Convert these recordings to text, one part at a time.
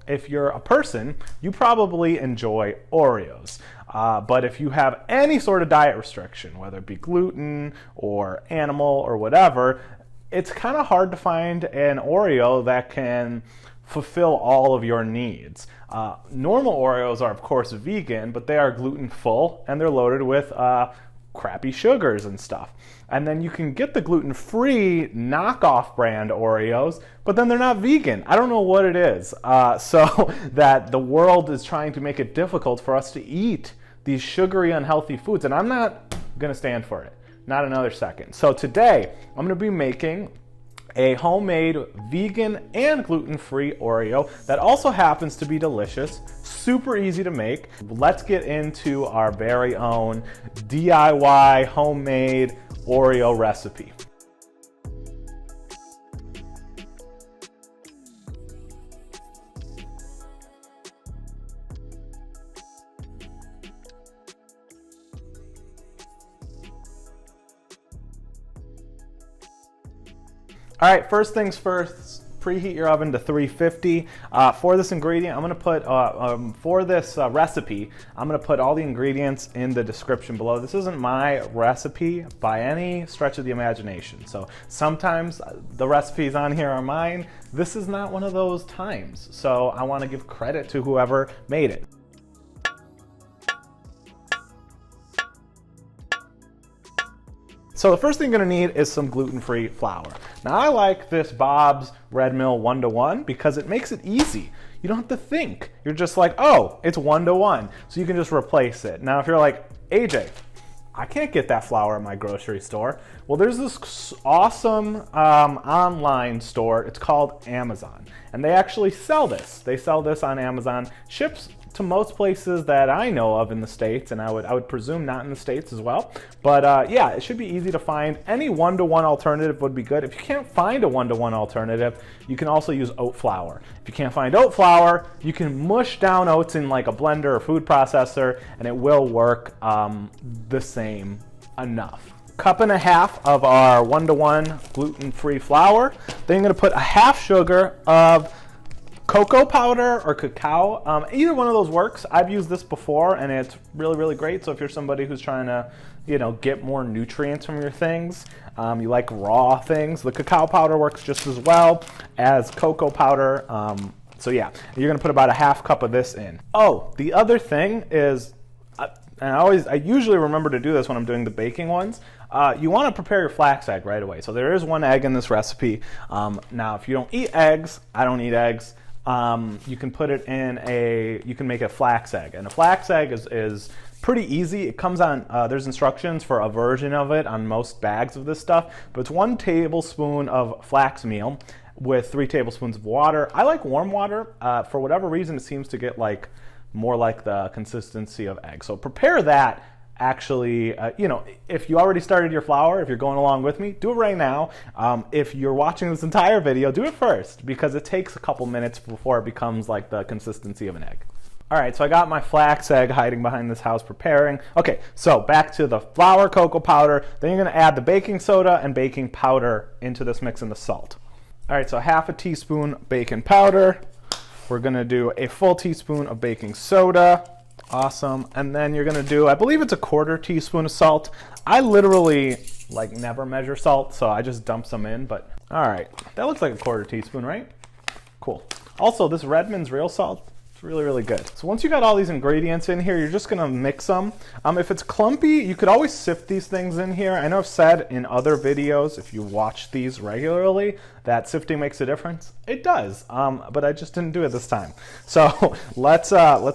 if you're a person, you probably enjoy Oreos. But if you have any sort of diet restriction, whether it be gluten or animal or whatever, it's kind of hard to find an Oreo that can fulfill all of your needs. Normal Oreos are, of course, vegan, but they are gluten full and they're loaded with crappy sugars and stuff. And then you can get the gluten-free knockoff brand Oreos, but then they're not vegan. I don't know what it is. So that the world is trying to make it difficult for us to eat these sugary, unhealthy foods, and I'm not gonna stand for it. Not another second. So today, I'm gonna be making a homemade vegan and gluten-free Oreo that also happens to be delicious, super easy to make. Let's get into our very own DIY homemade Oreo recipe. All right, first things first, preheat your oven to 350. For this ingredient, I'm gonna put, for this recipe, I'm gonna put all the ingredients in the description below. This isn't my recipe by any stretch of the imagination. So sometimes the recipes on here are mine. This is not one of those times. So I wanna give credit to whoever made it. So the first thing you're gonna need is some gluten-free flour. Now I like this Bob's Red Mill 1-to-1 because it makes it easy. You don't have to think. You're just like, oh, it's 1-to-1. So you can just replace it. Now if you're like, AJ, I can't get that flour at my grocery store. Well, there's this awesome online store. It's called Amazon. And they actually sell this. They sell this on Amazon. Ships to most places that I know of in the States, and I would presume not in the States as well. But yeah, it should be easy to find. Any 1-to-1 alternative would be good. If you can't find a 1-to-1 alternative, you can also use oat flour. If you can't find oat flour, you can mush down oats in like a blender or food processor, and it will work the same enough. 1.5 cups of our 1-to-1 gluten-free flour. Then you're gonna put a half sugar of cocoa powder or cacao. Either one of those works. I've used this before and it's really, really great. So if you're somebody who's trying to, you know, get more nutrients from your things, you like raw things, the cacao powder works just as well as cocoa powder. So yeah, you're gonna put about a half cup of this in. Oh, the other thing is, and I usually remember to do this when I'm doing the baking ones, you want to prepare your flax egg right away. So there is 1 egg in this recipe. Now if you don't eat eggs, I don't eat eggs, you can put it in you can make a flax egg. And a flax egg is pretty easy. It comes on, there's instructions for a version of it on most bags of this stuff, but it's 1 tablespoon of flax meal with 3 tablespoons of water. I like warm water. For whatever reason, it seems to get like more like the consistency of egg. So prepare that. Actually, you know, if you already started your flour, if you're going along with me, do it right now. If you're watching this entire video, do it first because it takes a couple minutes before it becomes like the consistency of an egg. All right, so I got my flax egg hiding behind this house preparing. Okay, so back to the flour, cocoa powder. Then you're gonna add the baking soda and baking powder into this mix and the salt. All right, so half a teaspoon baking powder. We're gonna do a full teaspoon of baking soda. Awesome. And then you're gonna do, I believe it's a 1/4 teaspoon of salt. I literally like never measure salt, so I just dump some in, but all right. That looks like a 1/4 teaspoon, right? Cool. Also, this Redmond's real salt, it's really, really good. So once you got all these ingredients in here, you're just gonna mix them. If it's clumpy, you could always sift these things in here. I know I've said in other videos, if you watch these regularly, that sifting makes a difference. It does, but I just didn't do it this time. So let's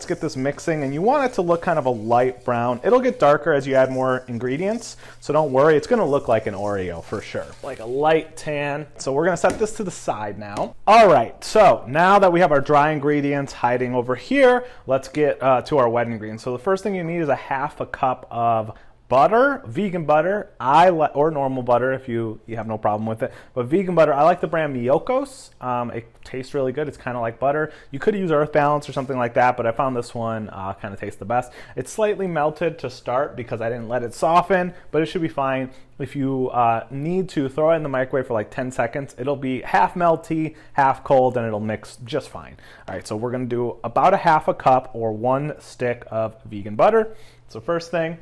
get this mixing, and you want it to look kind of a light brown. It'll get darker as you add more ingredients, so don't worry. It's gonna look like an Oreo for sure, like a light tan. So we're gonna set this to the side now. All right, so now that we have our dry ingredients hiding over here, let's get to our wet ingredients. So the first thing you need is a half a cup of butter, vegan butter, or normal butter if you have no problem with it. But vegan butter, I like the brand Miyokos. It tastes really good. It's kind of like butter. You could use Earth Balance or something like that, but I found this one kind of tastes the best. It's slightly melted to start because I didn't let it soften, but it should be fine. If you need to, throw it in the microwave for like 10 seconds. It'll be half melty, half cold, and it'll mix just fine. All right, so we're gonna do about a half a cup or 1 stick of vegan butter. So first thing.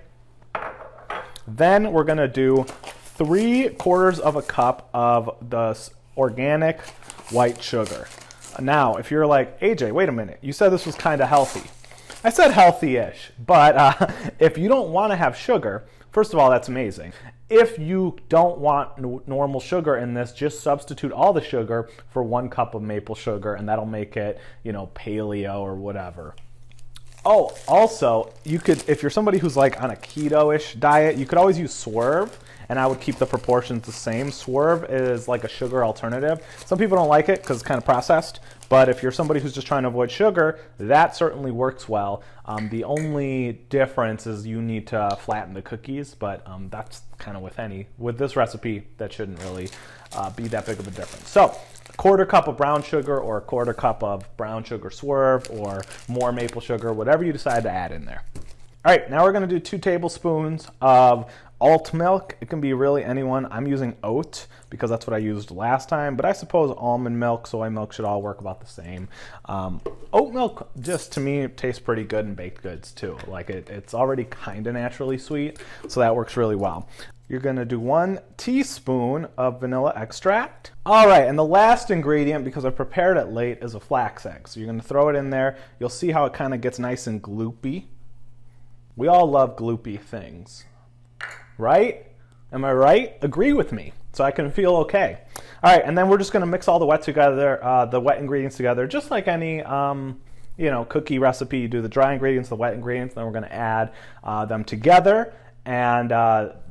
Then we're gonna do 3/4 of a cup of the organic white sugar. Now, if you're like, AJ, wait a minute, you said this was kind of healthy. I said healthy-ish, but if you don't want to have sugar, first of all, that's amazing. If you don't want normal sugar in this, just substitute all the sugar for 1 cup of maple sugar, and that'll make it, paleo or whatever. Oh, also, you could, if you're somebody who's like on a keto-ish diet, you could always use Swerve, and I would keep the proportions the same. Swerve is like a sugar alternative. Some people don't like it because it's kind of processed, but if you're somebody who's just trying to avoid sugar, that certainly works well. The only difference is you need to flatten the cookies, but that's kind of with this recipe, that shouldn't really be that big of a difference. So, 1/4 cup of brown sugar or 1/4 cup of brown sugar Swerve or more maple sugar, whatever you decide to add in there. All right, now we're gonna do 2 tablespoons of alt milk. It can be really anyone. I'm using oat because that's what I used last time, but I suppose almond milk, soy milk should all work about the same. Oat milk just to me tastes pretty good in baked goods too. Like it's already kind of naturally sweet, so that works really well. You're gonna do 1 teaspoon of vanilla extract. All right, and the last ingredient, because I prepared it late, is a flax egg. So you're gonna throw it in there. You'll see how it kind of gets nice and gloopy. We all love gloopy things, right? Am I right? Agree with me, so I can feel okay. All right, and then we're just gonna mix all the wet ingredients together, just like any cookie recipe. You do the dry ingredients, the wet ingredients, then we're gonna add them together, and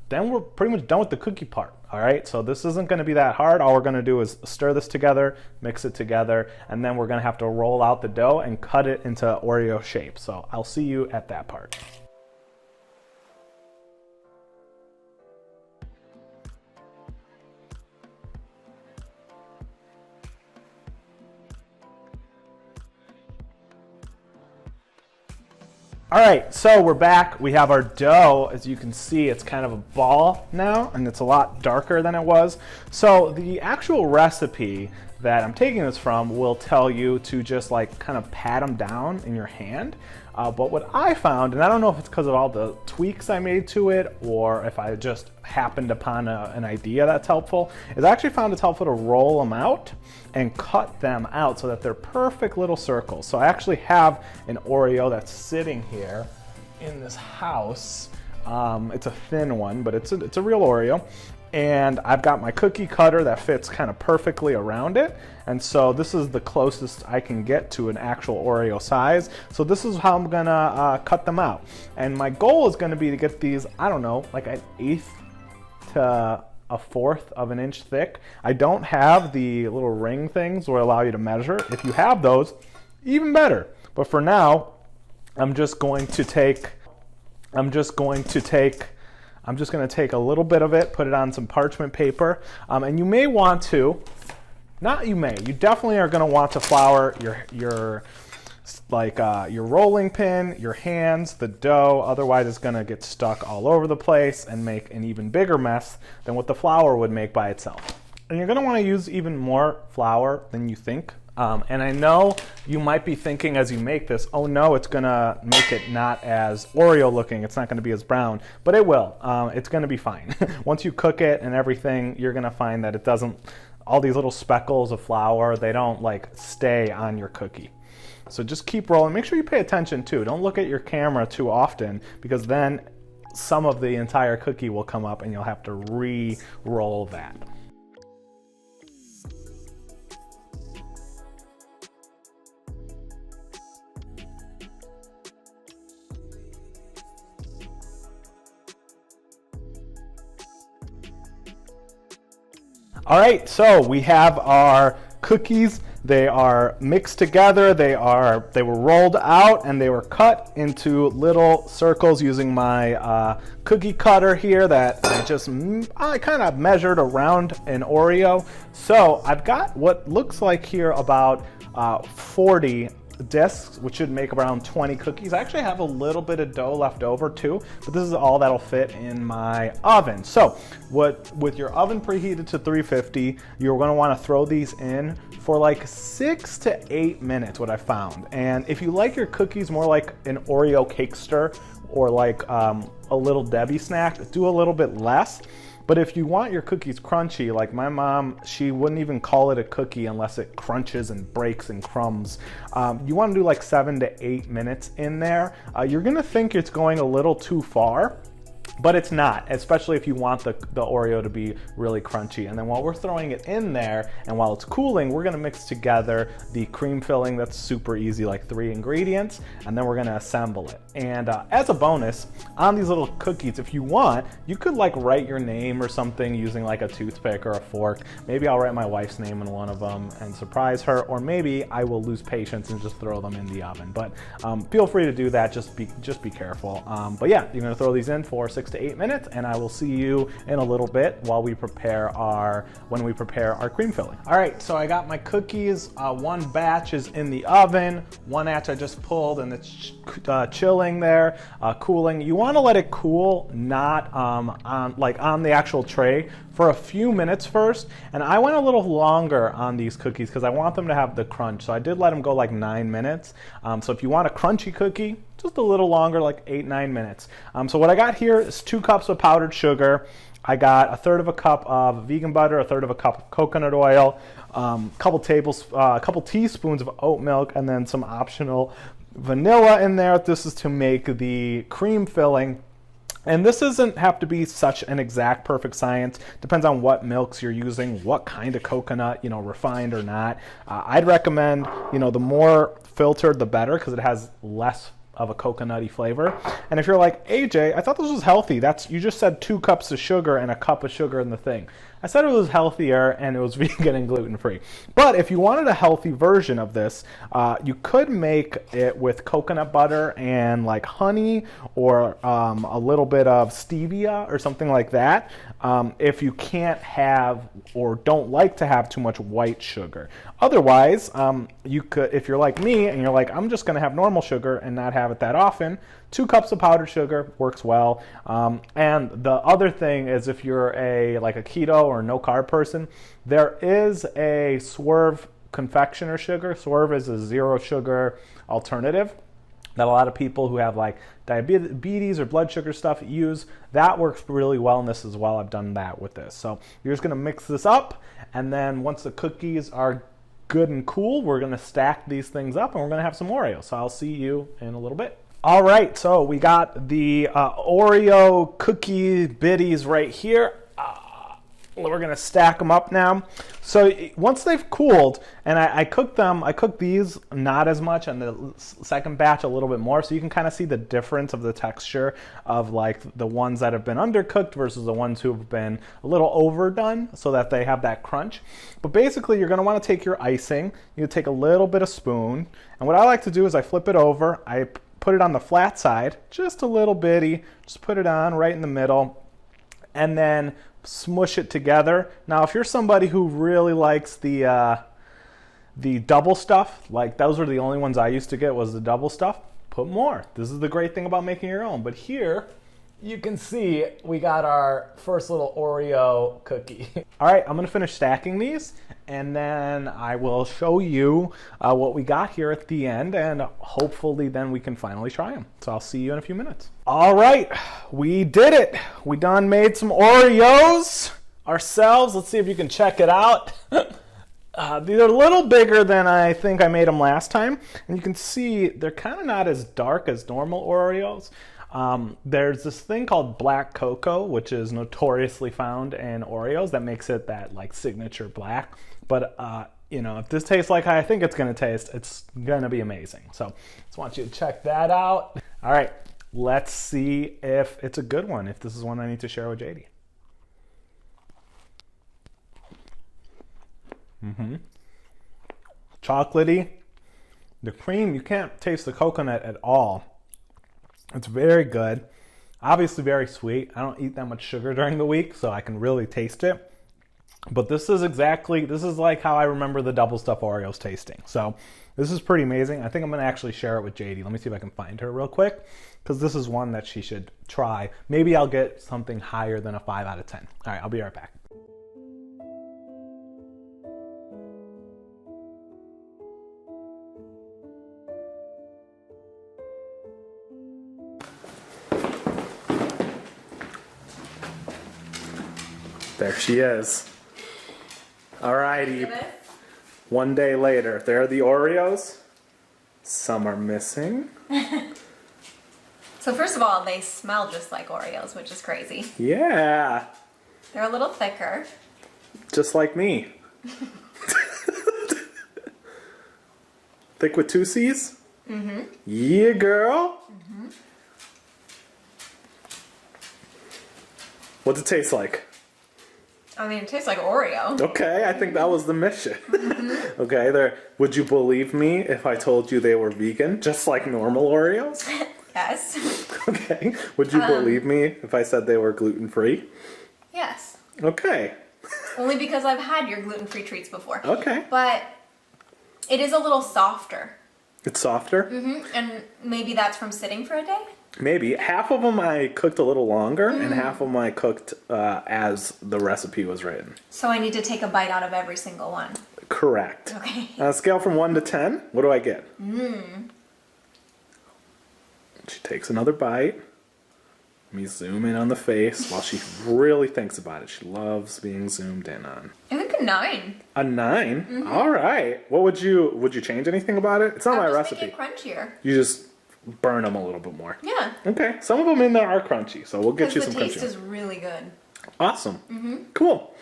then we're pretty much done with the cookie part. All right, so this isn't going to be that hard. All we're going to do is stir this together, mix it together, and then we're going to have to roll out the dough and cut it into Oreo shape. So I'll see you at that part. All right, so we're back. We have our dough. As you can see, it's kind of a ball now, and it's a lot darker than it was. So the actual recipe that I'm taking this from will tell you to just like kind of pat them down in your hand. But what I found, and I don't know if it's because of all the tweaks I made to it or if I just happened upon an idea that's helpful, is I actually found it's helpful to roll them out and cut them out so that they're perfect little circles. So I actually have an Oreo that's sitting here in this house. It's a thin one, but it's a real Oreo. And I've got my cookie cutter that fits kind of perfectly around it. And so this is the closest I can get to an actual Oreo size. So this is how I'm gonna cut them out. And my goal is gonna be to get these, I don't know, like an 1/8 to a 1/4 of an inch thick. I don't have the little ring things where allow you to measure. If you have those, even better. But for now, I'm just going to take a little bit of it, put it on some parchment paper, and you may want to, you definitely are going to want to flour your rolling pin, your hands, the dough, otherwise it's going to get stuck all over the place and make an even bigger mess than what the flour would make by itself. And you're going to want to use even more flour than you think. And I know you might be thinking as you make this, oh no, it's gonna make it not as Oreo looking, it's not gonna be as brown, but it will. It's gonna be fine. Once you cook it and everything, you're gonna find that it doesn't, all these little speckles of flour, they don't like stay on your cookie. So just keep rolling. Make sure you pay attention too. Don't look at your camera too often, because then some of the entire cookie will come up and you'll have to re-roll that. All right, so we have our cookies They are mixed together. They were rolled out and they were cut into little circles using my cookie cutter here that I kind of measured around an Oreo. So I've got what looks like here about 40 discs, which should make around 20 cookies. I actually have a little bit of dough left over too, but this is all that'll fit in my oven. So with your oven preheated to 350, you're going to want to throw these in for like 6 to 8 minutes, what I found. And if you like your cookies more like an Oreo cakester or like a Little Debbie snack, do a little bit less. But if you want your cookies crunchy, like my mom, she wouldn't even call it a cookie unless it crunches and breaks and crumbs. You want to do like 7 to 8 minutes in there. You're gonna think it's going a little too far, but it's not, especially if you want the Oreo to be really crunchy. And then while we're throwing it in there and while it's cooling, we're gonna mix together the cream filling. That's super easy, like 3 ingredients, and then we're gonna assemble it. And as a bonus, on these little cookies, if you want, you could like write your name or something using like a toothpick or a fork. Maybe I'll write my wife's name in one of them and surprise her, or maybe I will lose patience and just throw them in the oven. But feel free to do that, just be careful. But yeah, you're gonna throw these in for 6 to 8 minutes, and I will see you in a little bit while we prepare our cream filling. All right, so I got my cookies. One batch is in the oven. One batch I just pulled, and it's chilling there, cooling. You want to let it cool, not on the actual tray, for a few minutes first. And I went a little longer on these cookies because I want them to have the crunch. So I did let them go like 9 minutes. So if you want a crunchy cookie, just a little longer, like 8-9 minutes. So what I got here is 2 cups of powdered sugar. I got 1/3 of a cup of vegan butter, 1/3 of a cup of coconut oil, a couple teaspoons of oat milk, and then some optional vanilla in there. This is to make the cream filling. And this doesn't have to be such an exact perfect science. Depends on what milks you're using, what kind of coconut, refined or not. I'd recommend, the more filtered the better, because it has less of a coconutty flavor. And if you're like, AJ, I thought this was healthy. You just said 2 cups of sugar and a cup of sugar in the thing. I said it was healthier and it was vegan and gluten-free. But if you wanted a healthy version of this, you could make it with coconut butter and like honey, or a little bit of stevia or something like that, if you can't have or don't like to have too much white sugar. Otherwise, you could, if you're like me and you're like, I'm just going to have normal sugar and not have it that often, 2 cups of powdered sugar works well. And the other thing is, if you're a keto or no carb person, there is a Swerve confectioner sugar. Swerve is a 0 sugar alternative that a lot of people who have like diabetes or blood sugar stuff use. That works really well in this as well. I've done that with this. So you're just gonna mix this up, and then once the cookies are good and cool, we're gonna stack these things up and we're gonna have some Oreos. So I'll see you in a little bit. All right, so we got the Oreo cookie bitties right here. We're gonna stack them up now. So once they've cooled, and I cooked these not as much, and the second batch a little bit more, so you can kind of see the difference of the texture of like the ones that have been undercooked versus the ones who have been a little overdone, so that they have that crunch. But basically, you're gonna want to take your icing. You take a little bit of spoon, and what I like to do is I flip it over. I put it on the flat side, just a little bitty. Just put it on right in the middle, and then smush it together. Now, if you're somebody who really likes the double stuff, like those are the only ones I used to get, was the double stuff, put more. This is the great thing about making your own. But here, you can see we got our first little Oreo cookie. All right, I'm gonna finish stacking these, and then I will show you what we got here at the end, and hopefully then we can finally try them. So I'll see you in a few minutes. All right, we did it. We done made some Oreos ourselves. Let's see if you can check it out. These are a little bigger than I think I made them last time, and you can see they're kind of not as dark as normal Oreos. There's this thing called black cocoa, which is notoriously found in Oreos, that makes it that like signature black. But if this tastes like how I think it's gonna taste, it's gonna be amazing. So just want you to check that out. All right, let's see if it's a good one, if this is one I need to share with JD. chocolatey. The cream, you can't taste the coconut at all. It's very good. Obviously very sweet. I don't eat that much sugar during the week, so I can really taste it. But this is like how I remember the double stuffed Oreos tasting. So this is pretty amazing. I think I'm gonna actually share it with JD. Let me see if I can find her real quick, because this is one that she should try. Maybe I'll get something higher than a 5 out of 10. All right, I'll be right back. There she is. Alrighty. One day later, there are the Oreos. Some are missing. So first of all, they smell just like Oreos, which is crazy. Yeah. They're a little thicker. Just like me. Thick with 2 C's? Mm-hmm. Yeah, girl. Mm-hmm. What's it taste like? I mean, it tastes like Oreo. Okay, I think that was the mission. Mm-hmm. Okay, there. Would you believe me if I told you they were vegan, just like normal Oreos? Yes. Okay. Would you believe me if I said they were gluten-free? Yes. Okay. Only because I've had your gluten-free treats before. Okay. But it is a little softer. It's softer? Mm-hmm. And maybe that's from sitting for a day? Maybe. Half of them I cooked a little longer, and half of them I cooked as the recipe was written. So I need to take a bite out of every single one. Correct. Okay. On a scale from 1 to 10, what do I get? She takes another bite. Let me zoom in on the face while she really thinks about it. She loves being zoomed in on. I think a 9. A 9? All right. What would you change anything about it? It's not my recipe. Make it crunchier. You just burn them a little bit more. Yeah. Okay. Some of them in there are crunchy, so we'll get you some crunchy. The taste is really good. Awesome. Cool.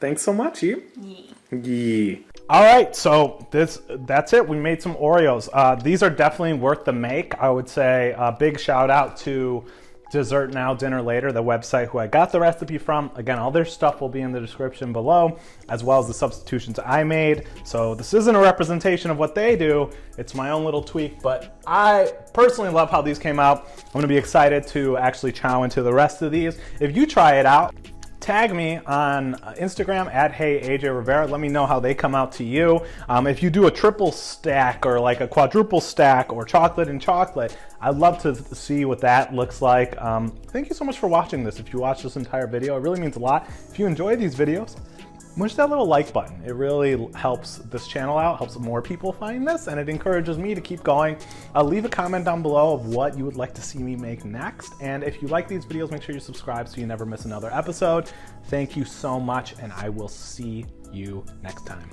Thanks so much, you. Yee. Yee. All right, so that's it. We made some Oreos. These are definitely worth the make. I would say a big shout out to Dessert Now, Dinner Later, the website who I got the recipe from. Again, all their stuff will be in the description below, as well as the substitutions I made. So this isn't a representation of what they do. It's my own little tweak, but I personally love how these came out. I'm gonna be excited to actually chow into the rest of these. If you try it out, tag me on Instagram at HeyAJRivera. Let me know how they come out to you. If you do a triple stack or like a quadruple stack or chocolate and chocolate, I'd love to see what that looks like. Thank you so much for watching this. If you watched this entire video, it really means a lot. If you enjoy these videos, push that little like button. It really helps this channel out, helps more people find this, and it encourages me to keep going. Leave a comment down below of what you would like to see me make next. And if you like these videos, make sure you subscribe so you never miss another episode. Thank you so much, and I will see you next time.